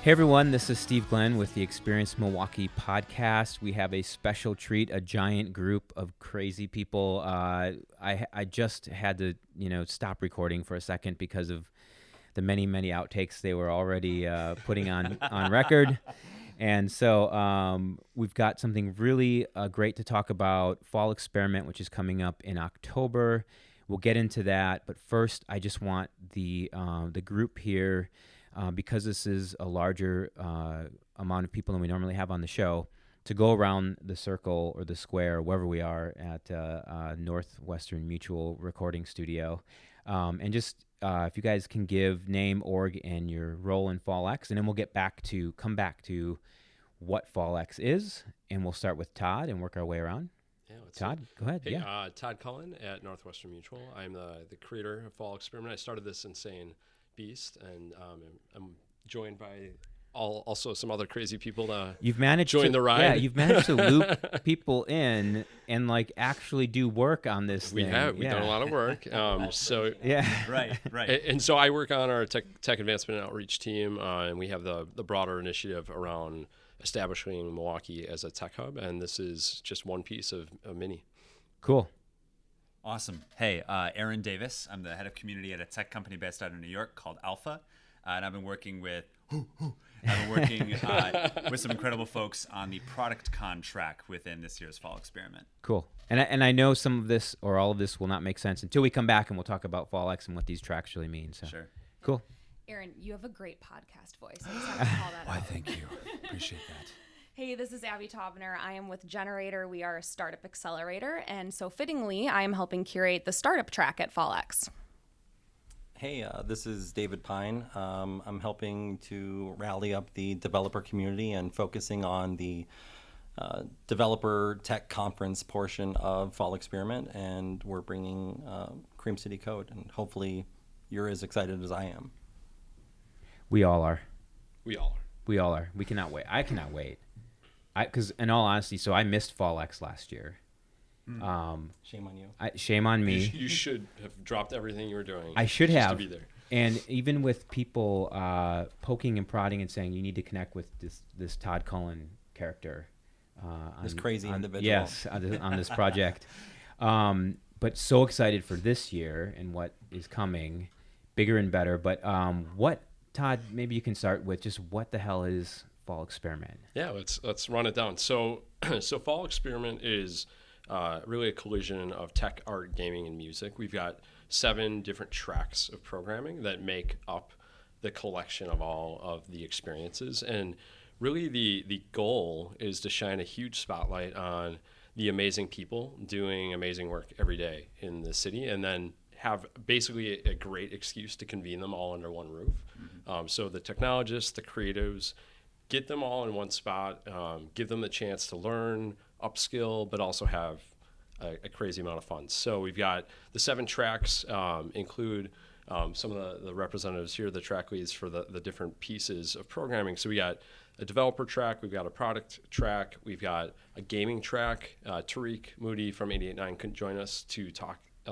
Hey everyone, this is Steve Glynn with the Experience Milwaukee podcast. We have a special treat, a giant group of crazy people. I just had to, stop recording for a second because of the many outtakes they were already putting on record. And so we've got something really great to talk about, Fall Experiment, which is coming up in October. We'll get into that, but first I just want the group here, because this is a larger amount of people than we normally have on the show, to go around the circle or the square, wherever we are at Northwestern Mutual recording studio, and just if you guys can give name, org, and your role in Fall X, and then we'll come back to what Fall X is, and we'll start with Todd and work our way around. Yeah, Todd, go ahead. Hey, yeah. Todd Cullen at Northwestern Mutual. I'm the creator of Fall Experiment. I started this insane beast, and I'm joined by also some other crazy people to join the ride. Yeah, you've managed to loop people in and actually do work on this thing. We've done a lot of work. Right. And so I work on our tech advancement and outreach team, and we have the broader initiative around establishing Milwaukee as a tech hub, and this is just one piece of many. Cool. Awesome. Hey, Aaron Davis. I'm the head of community at a tech company based out of New York called Alpha, and I've been working with with some incredible folks on the product con track within this year's Fall Experiment. Cool. And I know some of this or all of this will not make sense until we come back and we'll talk about Fall X and what these tracks really mean. So. Sure. Cool. Aaron, you have a great podcast voice. I just have to call that out. Why, thank you. Appreciate that. Hey, this is Abby Taubner. I am with Generator. We are a startup accelerator. And so fittingly, I am helping curate the startup track at Fall X. Hey, this is David Pine. I'm helping to rally up the developer community and focusing on the developer tech conference portion of Fall Experiment. And we're bringing Cream City Code. And hopefully you're as excited as I am. We all are. We all are. We cannot wait. I cannot wait. Because in all honesty, so I missed Fall X last year. Shame on you. Shame on me. You should have dropped everything you were doing. I should just have. to be there. And even with people poking and prodding and saying you need to connect with this Todd Cullen character, This crazy individual. Yes, on this project. But so excited for this year and what is coming, bigger and better. But what, Todd? Maybe you can start with just what the hell is Fall Experiment? Yeah, let's run it down. So Fall Experiment is really a collision of tech, art, gaming, and music. We've got 7 different tracks of programming that make up the collection of all of the experiences. And really the goal is to shine a huge spotlight on the amazing people doing amazing work every day in the city, and then have basically a great excuse to convene them all under one roof. Mm-hmm. So the technologists, the creatives, get them all in one spot, give them the chance to learn, upskill, but also have a crazy amount of fun. So we've got the 7 tracks, include some of the representatives here, the track leads for the different pieces of programming. So we got a developer track, we've got a product track, we've got a gaming track. Tariq Moody from 88.9 couldn't join us to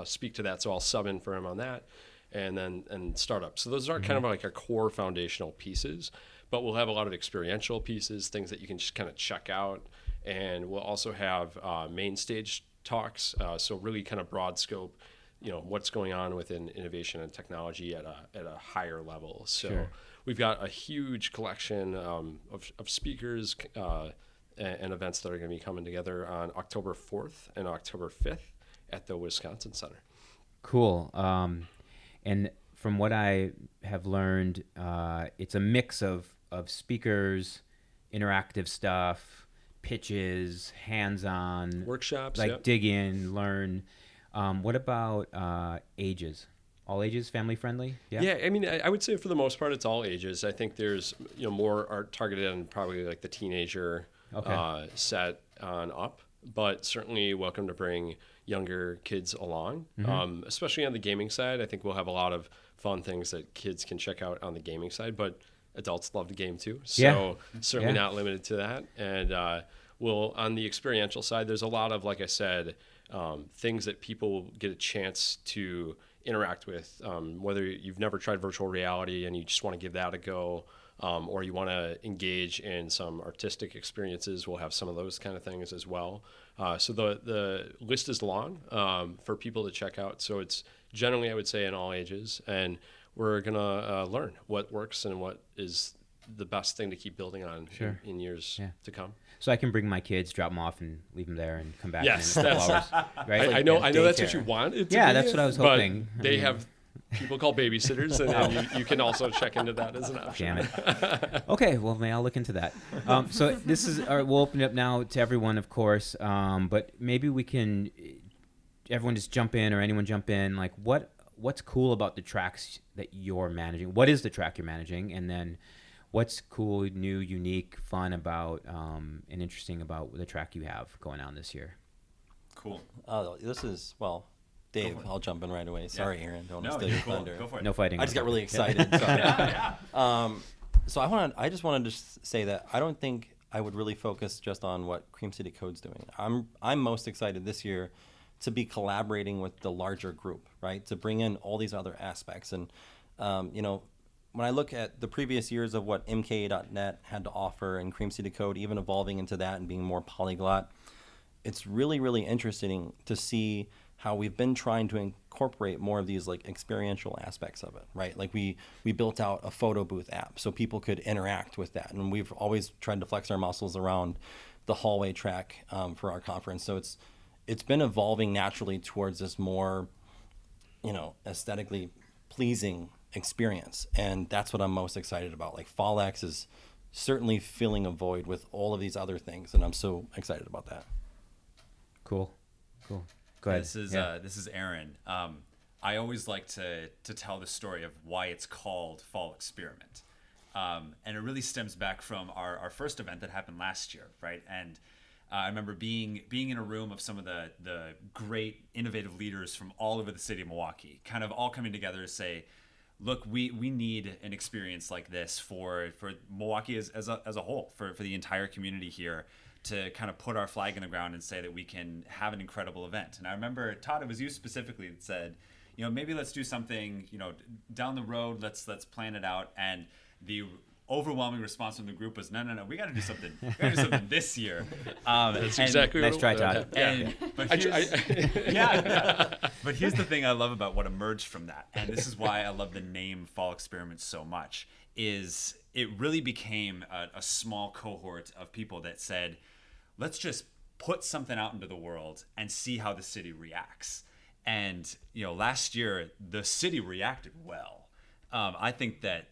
speak to that, so I'll sub in for him on that. And startup. So those are kind of like our core foundational pieces, but we'll have a lot of experiential pieces, things that you can just kind of check out. And we'll also have main stage talks, so really kind of broad scope, what's going on within innovation and technology at a higher level. So Sure. We've got a huge collection of speakers and events that are going to be coming together on October 4th and October 5th at the Wisconsin Center. Cool. And from what I have learned, it's a mix of speakers, interactive stuff, pitches, hands-on Workshops, dig in, learn. What about ages? All ages, family friendly? Yeah, I mean, I would say for the most part, it's all ages. I think there's more art targeted on probably like the teenager set on up, but certainly welcome to bring younger kids along, especially on the gaming side. I think we'll have a lot of fun things that kids can check out on the gaming side, but adults love the game too. So certainly not limited to that. And on the experiential side, there's a lot of, like I said, things that people get a chance to interact with, whether you've never tried virtual reality and you just want to give that a go, or you want to engage in some artistic experiences, we'll have some of those kind of things as well. So the list is long for people to check out. So it's generally, I would say, in all ages. And we're going to learn what works and what is the best thing to keep building on in years to come. So I can bring my kids, drop them off, and leave them there, and come back Yes, in a couple hours. Right? I know that's what you want it to be. That's what I was hoping. But they have people call babysitters, and then you can also check into that as an option. Damn it. Okay, well, maybe I'll look into that. So this is, we'll open it up now to everyone, of course, but maybe we can, everyone just jump in, or anyone jump in, like what's cool about the tracks that you're managing? What is the track you're managing? And then what's cool, new, unique, fun about, and interesting about the track you have going on this year? Cool. This is, well, Dave, I'll jump in right away. Sorry, Aaron. Don't want to steal you're your cool. thunder. Go for it. No fighting. I just got really excited. So I just wanted to say that I don't think I would really focus just on what Cream City Code's doing. I'm most excited this year to be collaborating with the larger group, right? To bring in all these other aspects. And, when I look at the previous years of what MKA.net had to offer and Cream City Code, even evolving into that and being more polyglot, it's really, really interesting to see how we've been trying to incorporate more of these like experiential aspects of it, right? Like we built out a photo booth app so people could interact with that. And we've always tried to flex our muscles around the hallway track for our conference. So it's been evolving naturally towards this more, aesthetically pleasing experience. And that's what I'm most excited about. Like FallX is certainly filling a void with all of these other things. And I'm so excited about that. Cool. Go ahead. This is Aaron. I always like to tell the story of why it's called Fall Experiment. And it really stems back from our first event that happened last year, right? And I remember being in a room of some of the great innovative leaders from all over the city of Milwaukee, kind of all coming together to say, look, we need an experience like this for Milwaukee as a whole, for the entire community here, to kind of put our flag in the ground and say that we can have an incredible event. And I remember, Todd, it was you specifically that said, maybe let's do something, down the road, let's plan it out. And the overwhelming response from the group was, no, we got to do something. We got to do something this year. That's exactly what nice try, Todd. But here's the thing I love about what emerged from that, and this is why I love the name Fall Experiment so much, is it really became a small cohort of people that said, let's just put something out into the world and see how the city reacts. And last year the city reacted well. I think that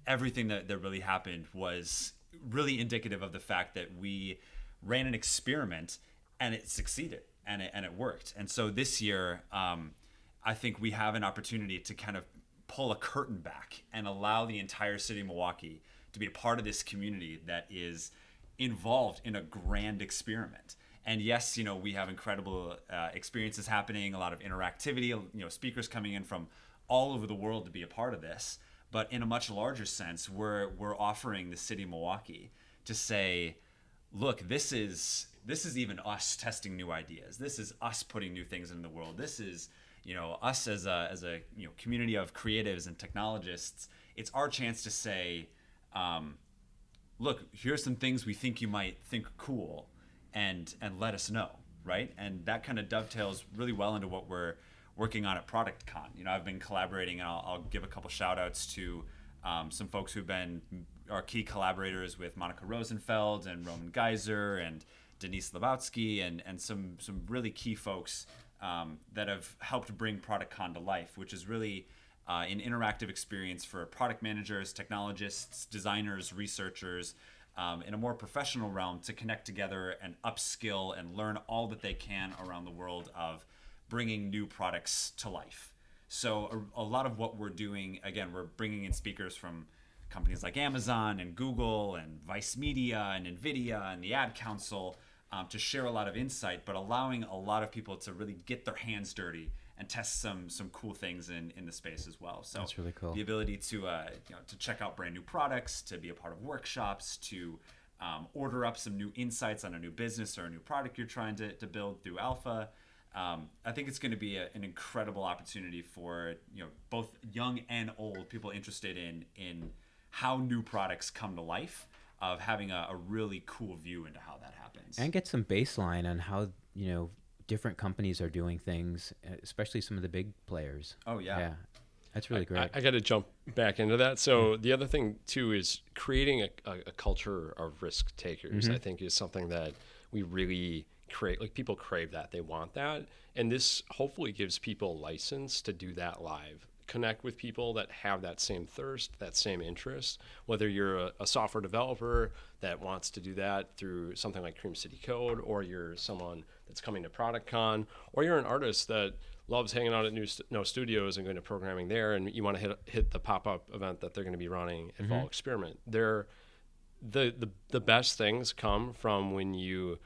everything that really happened was really indicative of the fact that we ran an experiment and it succeeded and it worked. And so this year, I think we have an opportunity to kind of pull a curtain back and allow the entire city of Milwaukee to be a part of this community that is involved in a grand experiment. And yes, we have incredible experiences happening, a lot of interactivity, speakers coming in from all over the world to be a part of this. But in a much larger sense, we're offering the city of Milwaukee to say, look, this is even us testing new ideas. This is us putting new things into the world. This is us as a community of creatives and technologists. It's our chance to say, look, here's some things we think you might think cool, and let us know, right? And that kind of dovetails really well into what we're working on at ProductCon. I've been collaborating, and I'll give a couple shout outs to some folks who've been our key collaborators with Monica Rosenfeld and Roman Geiser and Denise Lebowski and some really key folks that have helped bring ProductCon to life, which is really an interactive experience for product managers, technologists, designers, researchers, in a more professional realm to connect together and upskill and learn all that they can around the world of bringing new products to life. So a lot of what we're doing, again, we're bringing in speakers from companies like Amazon and Google and Vice Media and NVIDIA and the Ad Council to share a lot of insight, but allowing a lot of people to really get their hands dirty and test some cool things in the space as well. So that's really cool. The ability to to check out brand new products, to be a part of workshops, to order up some new insights on a new business or a new product you're trying to build through Alpha. I think it's going to be an incredible opportunity for both young and old people interested in how new products come to life, of having a really cool view into how that happens. And get some baseline on how, different companies are doing things, especially some of the big players. Oh, yeah. Yeah. That's really great. I got to jump back into that. So the other thing too is creating a culture of risk takers. I think is something that we really crave. Like people crave that, they want that, and this hopefully gives people license to do that live. Connect with people that have that same thirst, that same interest. Whether you're a software developer that wants to do that through something like Cream City Code, or you're someone that's coming to ProductCon, or you're an artist that loves hanging out at No Studios and going to programming there, and you want to hit the pop-up event that they're going to be running at Fall Experiment. The best things come from when you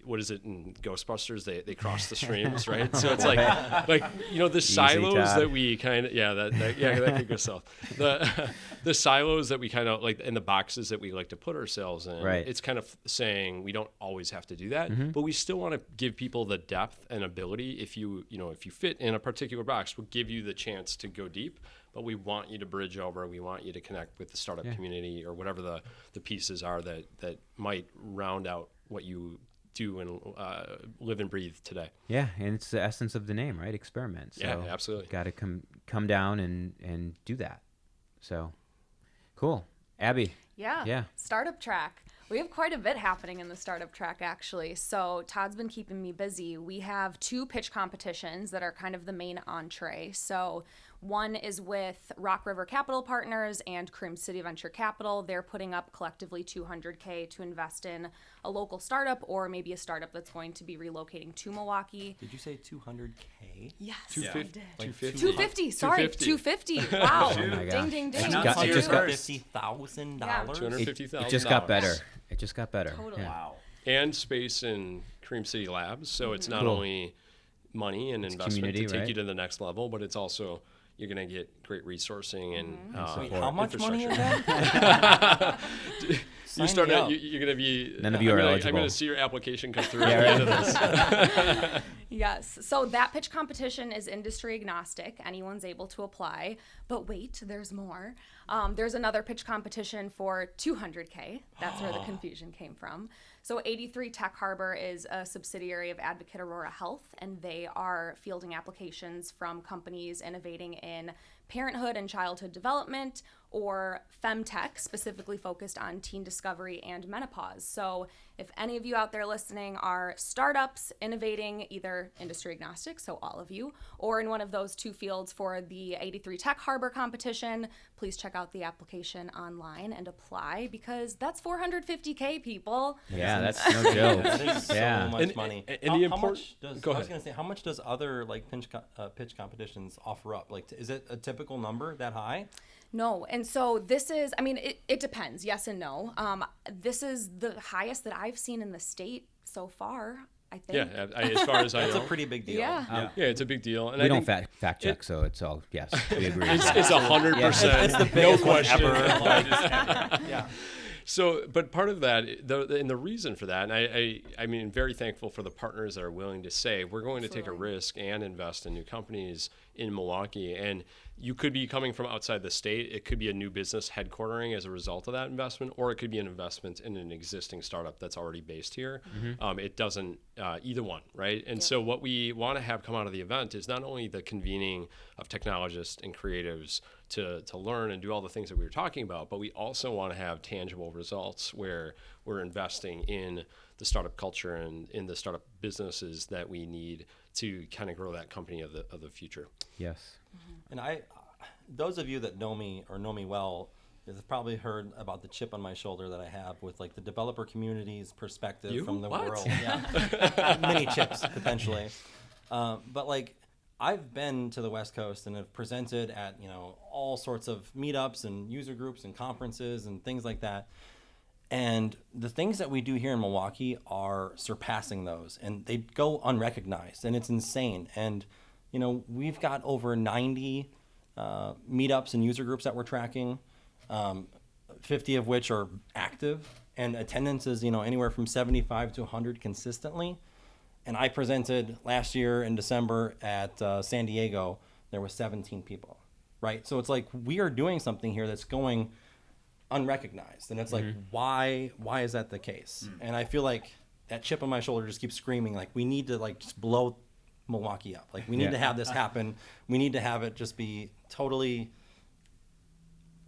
what is it in Ghostbusters? They cross the streams, right? So it's like the silos Todd. that we kind of that could go south. The silos that we kind of like, in the boxes that we like to put ourselves in. Right. It's kind of saying we don't always have to do that, but we still want to give people the depth and ability. If you fit in a particular box, we'll give you the chance to go deep. But we want you to bridge over. We want you to connect with the startup community, or whatever the pieces are that might round out what you do and live and breathe today. Yeah, and it's the essence of the name, right? Experiment. So Yeah, absolutely. Got to come down and do that. So cool. Abby. Yeah. Startup track. We have quite a bit happening in the startup track, actually. So Todd's been keeping me busy. We have 2 pitch competitions that are kind of the main entree. So one is with Rock River Capital Partners and Cream City Venture Capital. They're putting up collectively $200K to invest in a local startup, or maybe a startup that's going to be relocating to Milwaukee. Did you say 200K? Yes, 250. I did. 250. 250. Sorry, 250. Wow. Oh my gosh. Ding, ding, ding. It just got $50,000. Yeah. $250,000. It just got better. It just got better. Totally. Yeah. Wow. And space in Cream City Labs. So it's not Cool. only money and investment to community, take right? you to the next level, but it's also you're going to get great resourcing and Wait, how much money is infrastructure. that? You Sign start me out, up. you're going to be. None of you are I'm eligible. going to see your application come through at the end of this. Yes. So that pitch competition is industry agnostic. Anyone's able to apply. But wait, there's more. There's another pitch competition for $200K. That's where the confusion came from. So 83 Tech Harbor is a subsidiary of Advocate Aurora Health, and they are fielding applications from companies innovating in parenthood and childhood development, or femtech, specifically focused on teen discovery and menopause. So if any of you out there listening are startups innovating, either industry agnostic, so all of you, or in one of those 2 fields for the 83 Tech Harbor competition, please check out the application online and apply, because that's $450K, people. Yeah, that's no joke. That is so much And- money. and how, the how import- much does, Go I was ahead. going to say, how much does other like pitch competitions offer up? Like, is it a typical number that high? No. And so this is, I mean, it depends, yes and no. This is the highest that I've seen in the state so far, I think. Yeah, as far as I That's know. a pretty big deal. Yeah. Yeah, it's a big deal. And We I don't think fact check, so it's all yes. We agree. it's 100%. It's the no biggest one question. ever. Yeah. So, but part of that, and the reason for that, and I mean, very thankful for the partners that are willing to say, we're going to take a risk and invest in new companies in Milwaukee. And you could be coming from outside the state. It could be a new business headquartering as a result of that investment, or it could be an investment in an existing startup that's already based here. It doesn't, either one, right? And so what we want to have come out of the event is not only the convening of technologists and creatives to learn and do all the things that we were talking about, but we also want to have tangible results where we're investing in the startup culture and in the startup businesses that we need to kind of grow that company of the future. Yes. And those of you that know me or know me well, have probably heard about the chip on my shoulder that I have with like the developer community's perspective You? from the What? world. Yeah. Mini chips potentially. But like, I've been to the West Coast and have presented at, all sorts of meetups and user groups and conferences and things like that. And the things that we do here in Milwaukee are surpassing those, and they go unrecognized, and it's insane. And, we've got over 90 meetups and user groups that we're tracking, 50 of which are active, and attendance is, anywhere from 75 to 100 consistently. And I presented last year in December at San Diego. There were 17 people. right? So it's like we are doing something here that's going unrecognized, and it's like, why is that the case? And I feel like that chip on my shoulder just keeps screaming, like, we need to like just blow Milwaukee up. Like, we need to have this happen. We need to have it just be totally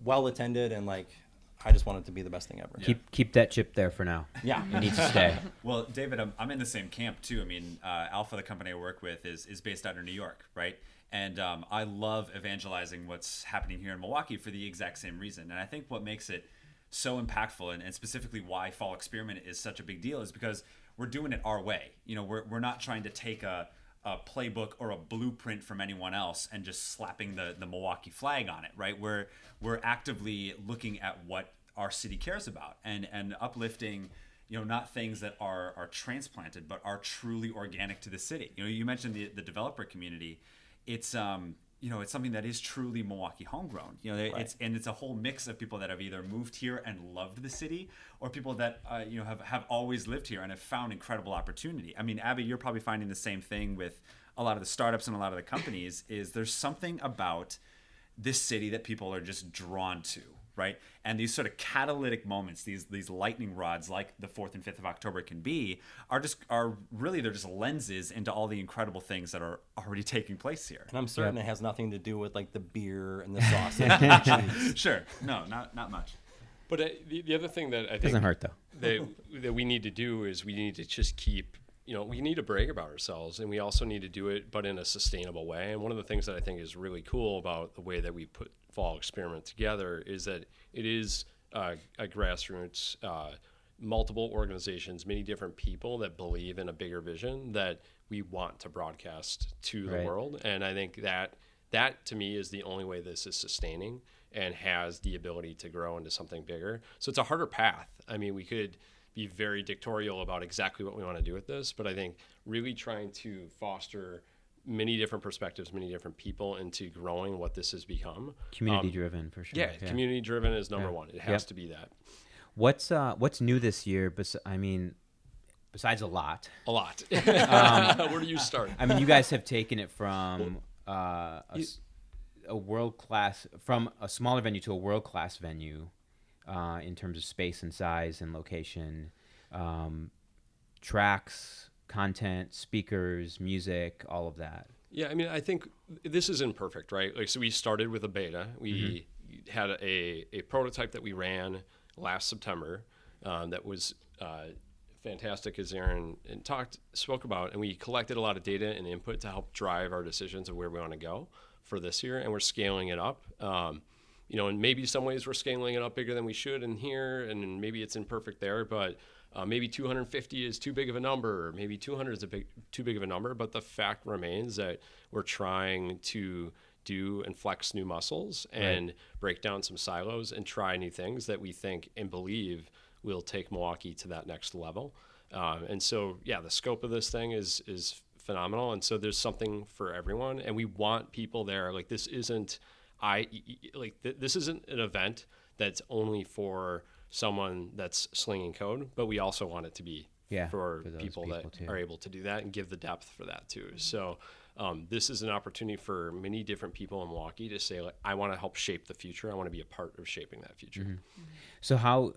well attended, and like, I just want it to be the best thing ever. Keep that chip there for now. Yeah. It needs to stay. Well, David, I'm in the same camp too. I mean, Alpha, the company I work with, is based out of New York, right? And I love evangelizing what's happening here in Milwaukee for the exact same reason. And I think what makes it so impactful, and specifically why Fall Experiment is such a big deal, is because we're doing it our way. You know, we're not trying to take a playbook or a blueprint from anyone else and just slapping the Milwaukee flag on it, right? We're actively looking at what our city cares about and uplifting, you know, not things that are transplanted, but are truly organic to the city. You know, you mentioned the developer community. It's you know, it's something that is truly Milwaukee homegrown. You know, it's a whole mix of people that have either moved here and loved the city, or people that you know, have always lived here and have found incredible opportunity. I mean, Abby, you're probably finding the same thing with a lot of the startups and a lot of the companies. Is there's something about this city that people are just drawn to, right? And these sort of catalytic moments, these lightning rods, like the 4th and 5th of October can be, are really, they're just lenses into all the incredible things that are already taking place here. And I'm certain it has nothing to do with like the beer and the sausage and the cheese. Sure, no, not much. But the other thing that I think Doesn't hurt though. that we need to do is we need to just keep, you know, we need to brag about ourselves, and we also need to do it, but in a sustainable way. And one of the things that I think is really cool about the way that we put Fall Experiment together is that it is a grassroots, multiple organizations, many different people that believe in a bigger vision that we want to broadcast to the world. And I think that to me is the only way this is sustaining and has the ability to grow into something bigger. So it's a harder path. I mean, we could be very dictatorial about exactly what we want to do with this, but I think really trying to foster many different perspectives, many different people into growing what this has become. Community driven for sure. Yeah, community driven is number one. It has to be that. What's new this year? Besides a lot. A lot. Where do you start? I mean, you guys have taken it from a world-class, from a smaller venue to a world-class venue in terms of space and size and location, tracks, content, speakers, music, all of that. Yeah, I mean, I think this is imperfect, right? Like, so we started with a beta. We had a prototype that we ran last September that was fantastic, as Aaron spoke about, and we collected a lot of data and input to help drive our decisions of where we want to go for this year, and we're scaling it up. You know, and maybe some ways we're scaling it up bigger than we should in here, and maybe it's imperfect there, but maybe 250 is too big of a number, or maybe 200 is too big of a number. But the fact remains that we're trying to do and flex new muscles and break down some silos and try new things that we think and believe will take Milwaukee to that next level. And so, yeah, the scope of this thing is phenomenal. And so there's something for everyone, and we want people there. Like, this isn't this isn't an event that's only for someone that's slinging code, but we also want it to be for people that are able to do that and give the depth for that too. So this is an opportunity for many different people in Milwaukee to say, like, I want to help shape the future. I want to be a part of shaping that future. Mm-hmm. So how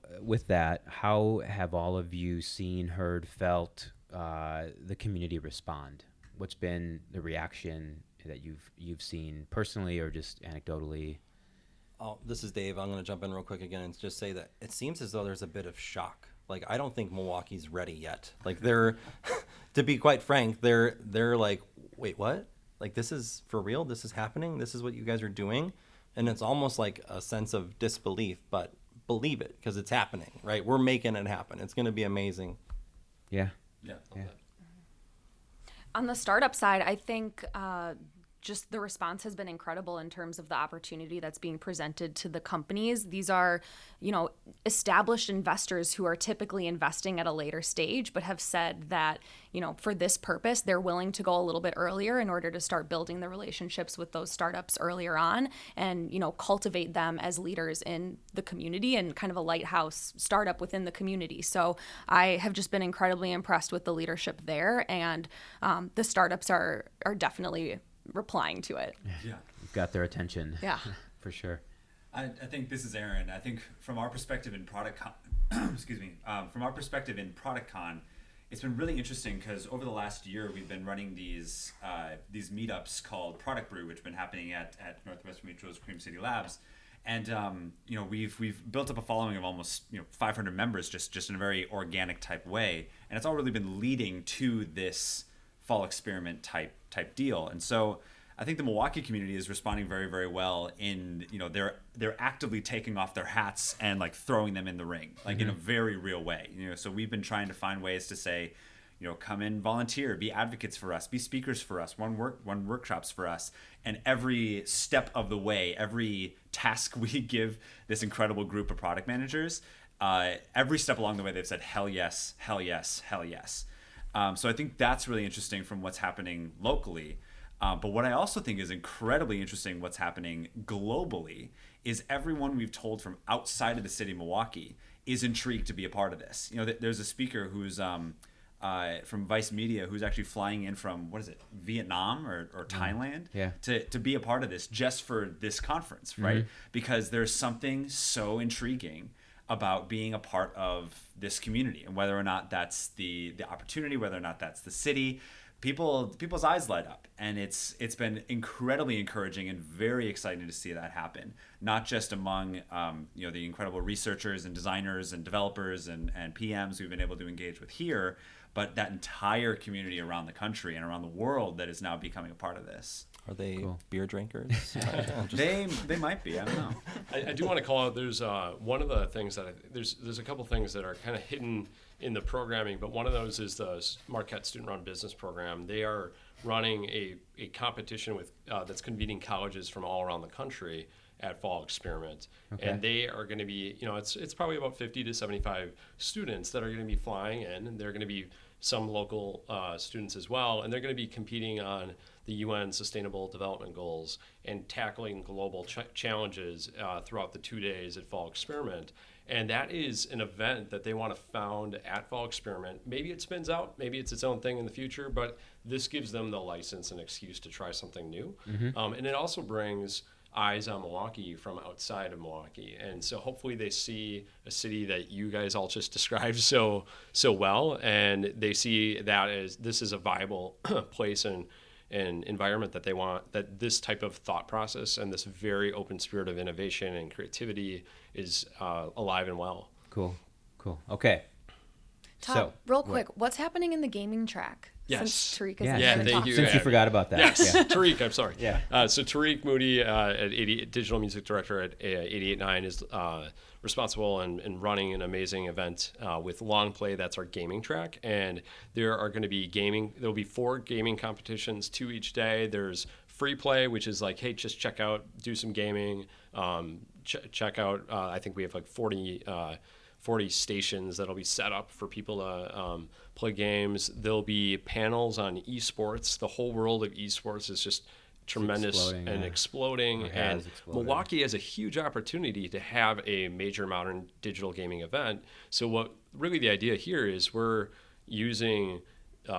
have all of you seen, heard, felt the community respond? What's been the reaction that you've seen personally or just anecdotally? Oh, this is Dave. I'm going to jump in real quick again and just say that it seems as though there's a bit of shock. Like, I don't think Milwaukee's ready yet. Like, they're, to be quite frank, they're like, wait, what? Like, this is for real? This is happening? This is what you guys are doing? And it's almost like a sense of disbelief, but believe it because it's happening, right? We're making it happen. It's going to be amazing. Yeah. Yeah. On the startup side, I think just the response has been incredible in terms of the opportunity that's being presented to the companies. These are, established investors who are typically investing at a later stage, but have said that, for this purpose, they're willing to go a little bit earlier in order to start building the relationships with those startups earlier on and, cultivate them as leaders in the community and kind of a lighthouse startup within the community. So I have just been incredibly impressed with the leadership there, and the startups are definitely replying to it. Yeah. got their attention. Yeah. For sure. I think this is Aaron. I think from our perspective in Product Con, from our perspective in Product Con, it's been really interesting because over the last year we've been running these meetups called Product Brew, which have been happening at Northwestern Mutual's Cream City Labs, and we've built up a following of almost 500 members just in a very organic type way, and it's all really been leading to this fall experiment type deal, and so. I think the Milwaukee community is responding very, very well in, they're actively taking off their hats and like throwing them in the ring, like in a very real way. So we've been trying to find ways to say, come and volunteer, be advocates for us, be speakers for us, run workshops for us. And every step of the way, every task we give this incredible group of product managers, every step along the way, they've said, hell yes, hell yes, hell yes. So I think that's really interesting from what's happening locally. But what I also think is incredibly interesting what's happening globally is everyone we've told from outside of the city of Milwaukee is intrigued to be a part of this. There's a speaker who's from Vice Media who's actually flying in from, Vietnam or Thailand to be a part of this just for this conference, right? Because there's something so intriguing about being a part of this community, and whether or not that's the opportunity, whether or not that's the city. People's eyes light up, and it's been incredibly encouraging and very exciting to see that happen. Not just among the incredible researchers and designers and developers and PMs we've been able to engage with here, but that entire community around the country and around the world that is now becoming a part of this. Are they beer drinkers? They might be. I don't know. I do want to call out. There's one of the things that there's a couple things that are kind of hidden in the programming, but one of those is the Marquette Student-Run Business Program. They are running a competition with that's convening colleges from all around the country at Fall Experiment, and they are going to be, it's probably about 50 to 75 students that are going to be flying in, and they're going to be some local students as well, and they're going to be competing on the UN Sustainable Development Goals and tackling global challenges throughout the 2 days at Fall Experiment. And that is an event that they want to found at Fall Experiment. Maybe it spins out, maybe it's its own thing in the future, but this gives them the license and excuse to try something new. And it also brings eyes on Milwaukee from outside of Milwaukee. And so hopefully they see a city that you guys all just described so well, and they see that as this is a viable place and environment that they want, that this type of thought process and this very open spirit of innovation and creativity is alive and well. Cool. Okay. Todd, real quick, what's happening in the gaming track? Yes. Since Tariq is Thank you. Since you forgot about that. Yes, Tariq, I'm sorry. Yeah. So Tariq Moody, digital music director at 88.9, is responsible and running an amazing event with Long Play. That's our gaming track. And there are going to be there'll be 4 gaming competitions, 2 each day. There's free play, which is like, hey, just check out, do some gaming, check out, I think we have like 40 stations that'll be set up for people to play games. There'll be panels on esports. The whole world of esports is just tremendous exploding. And Milwaukee has a huge opportunity to have a major modern digital gaming event. So what really the idea here is we're using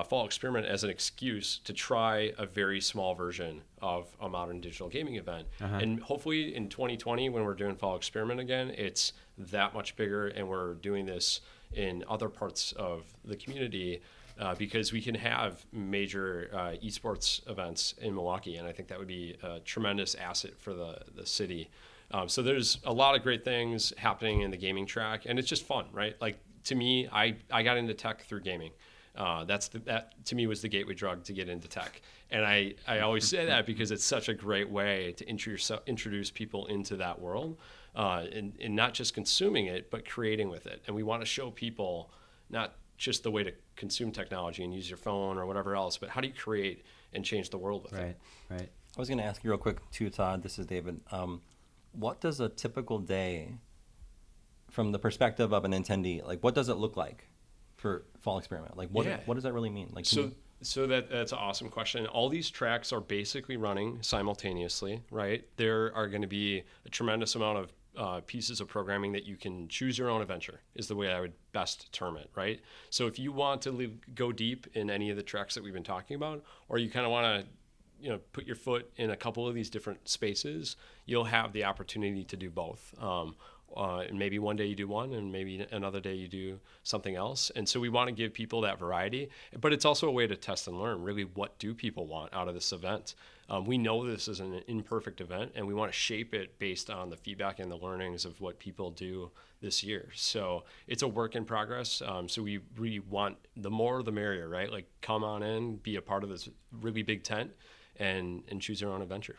Fall Experiment as an excuse to try a very small version of a modern digital gaming event. And hopefully in 2020, when we're doing Fall Experiment again, it's that much bigger, and we're doing this in other parts of the community because we can have major esports events in Milwaukee, and I think that would be a tremendous asset for the city. So there's a lot of great things happening in the gaming track, and it's just fun, right? Like, to me, I got into tech through gaming. That to me was the gateway drug to get into tech. And I always say that because it's such a great way to introduce people into that world, and not just consuming it, but creating with it. And we want to show people not just the way to consume technology and use your phone or whatever else, but how do you create and change the world with it? Right. I was going to ask you real quick too, Todd. This is David. What does a typical day, from the perspective of an attendee, like what does it look like for Fall Experiment? Like what does that really mean? Like So that's an awesome question. All these tracks are basically running simultaneously, right? There are going to be a tremendous amount of pieces of programming that you can choose your own adventure, is the way I would best term it, right? So if you want to go deep in any of the tracks that we've been talking about, or you kind of want to put your foot in a couple of these different spaces, you'll have the opportunity to do both. And maybe one day you do one, and maybe another day you do something else. And so we want to give people that variety, but it's also a way to test and learn. Really, what do people want out of this event? We know this is an imperfect event, and we want to shape it based on the feedback and the learnings of what people do this year. So it's a work in progress. So we really want the more the merrier, right? Like, come on in, be a part of this really big tent, and choose your own adventure.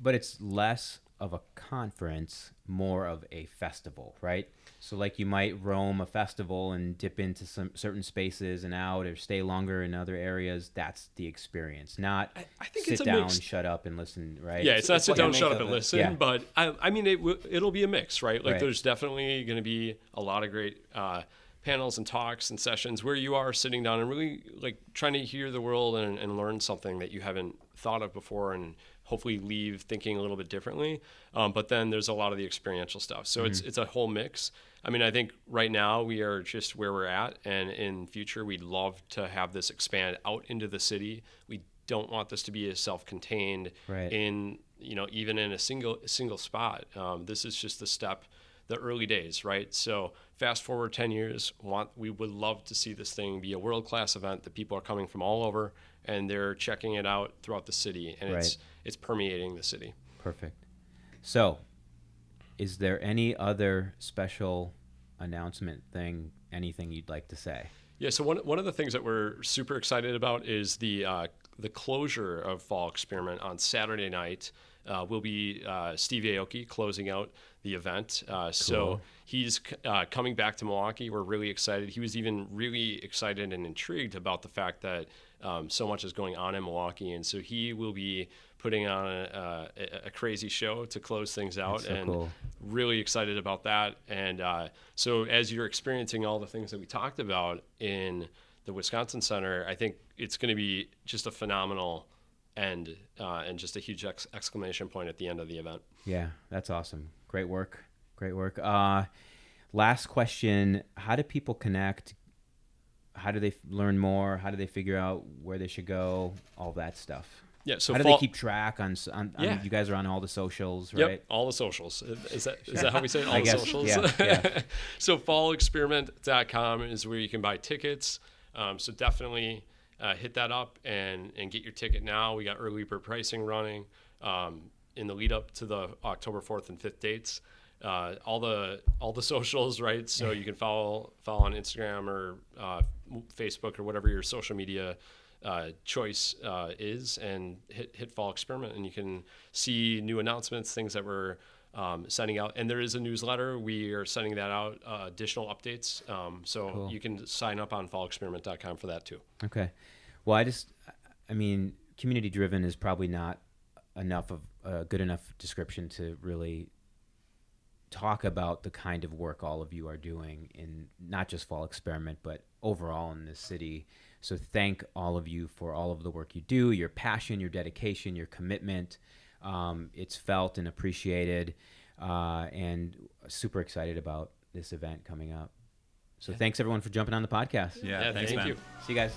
But it's less of a conference, more of a festival, right? So like you might roam a festival and dip into some certain spaces and out, or stay longer in other areas. That's the experience, not I think sit it's a down, mix. shut up and listen, right? Yeah, it's not sit like a down, shut mix up, of and it. listen. Yeah. But I mean, it'll be a mix, right? Like, Right. there's definitely going to be a lot of great panels and talks and sessions where you are sitting down and really like trying to hear the world and learn something that you haven't thought of before, and hopefully leave thinking a little bit differently. But then there's a lot of the experiential stuff. So it's a whole mix. I mean, I think right now we are just where we're at, and in future we'd love to have this expand out into the city. We don't want this to be a self-contained Right. in, even in a single spot. This is just the step, the early days, right? So fast forward 10 years, we would love to see this thing be a world-class event that people are coming from all over, and they're checking it out throughout the city, and Right. it's permeating the city. Perfect. So, is there any other special announcement thing, anything you'd like to say? Yeah, so one of the things that we're super excited about is the closure of Fall Experiment on Saturday night. Will be Steve Aoki closing out the event. So he's coming back to Milwaukee. We're really excited. He was even really excited and intrigued about the fact that so much is going on in Milwaukee, and so he will be putting on a crazy show to close things out. That's so and cool. really excited about that. And so as you're experiencing all the things that we talked about in the Wisconsin Center, I think it's going to be just a phenomenal end, and just a huge exclamation point at the end of the event. Yeah, that's awesome. Great work. Great work. Last question. How do people connect? How do they learn more? How do they figure out where they should go? All that stuff. Yeah. So how do they keep track on Yeah. you guys are on all the socials, Yep, right? all the socials. Is that how we say it? All I the guess, socials? yeah. So fallexperiment.com is where you can buy tickets. So definitely hit that up and get your ticket now. We got early bird pricing running in the lead up to the October 4th and 5th dates. All the socials, right? So you can follow on Instagram or Facebook or whatever your social media choice is, and hit Fall Experiment, and you can see new announcements, things that we're sending out. And there is a newsletter. We are sending that out, additional updates. So Cool. you can sign up on fallexperiment.com for that too. Okay. Well, I mean, community driven is probably not enough of a good enough description to really talk about the kind of work all of you are doing in not just Fall Experiment, but overall in this city. So thank all of you for all of the work you do, your passion, your dedication, your commitment. It's felt and appreciated, and super excited about this event coming up. So thanks everyone for jumping on the podcast. Yeah, thanks, thank man. you. See you guys.